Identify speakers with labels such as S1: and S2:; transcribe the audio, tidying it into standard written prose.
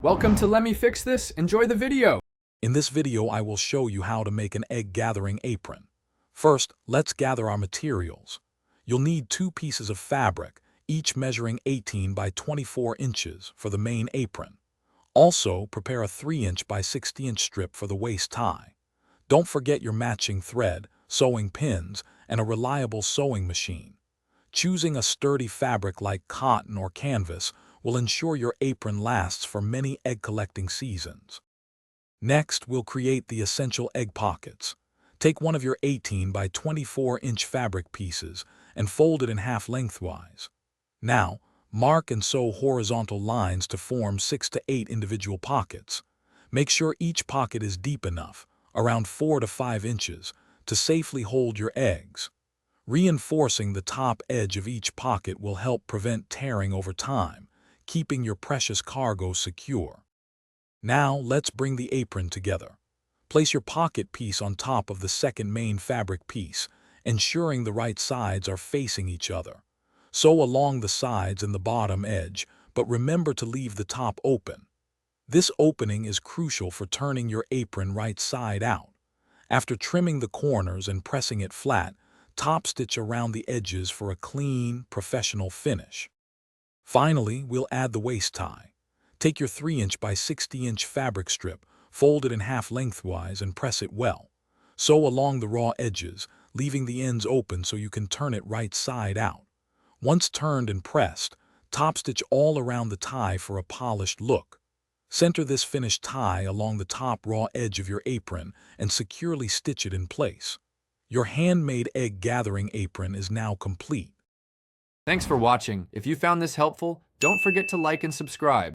S1: Welcome to Let Me Fix This. Enjoy the video.
S2: In this video, I will show you how to make an egg gathering apron. First, let's gather our materials. You'll need 2 pieces of fabric, each measuring 18 by 24 inches for the main apron. Also, prepare a 3-inch by 60-inch strip for the waist tie. Don't forget your matching thread, sewing pins, and a reliable sewing machine. Choosing a sturdy fabric like cotton or canvas will ensure your apron lasts for many egg-collecting seasons. Next, we'll create the essential egg pockets. Take one of your 18 by 24-inch fabric pieces and fold it in half lengthwise. Now, mark and sew horizontal lines to form 6 to 8 individual pockets. Make sure each pocket is deep enough, around 4 to 5 inches, to safely hold your eggs. Reinforcing the top edge of each pocket will help prevent tearing over time, keeping your precious cargo secure. Now, let's bring the apron together. Place your pocket piece on top of the second main fabric piece, ensuring the right sides are facing each other. Sew along the sides and the bottom edge, but remember to leave the top open. This opening is crucial for turning your apron right side out. After trimming the corners and pressing it flat, top stitch around the edges for a clean, professional finish. Finally, we'll add the waist tie. Take your 3-inch by 60-inch fabric strip, fold it in half lengthwise and press it well. Sew along the raw edges, leaving the ends open so you can turn it right side out. Once turned and pressed, top stitch all around the tie for a polished look. Center this finished tie along the top raw edge of your apron and securely stitch it in place. Your handmade egg gathering apron is now complete.
S1: Thanks for watching. If you found this helpful, don't forget to like and subscribe.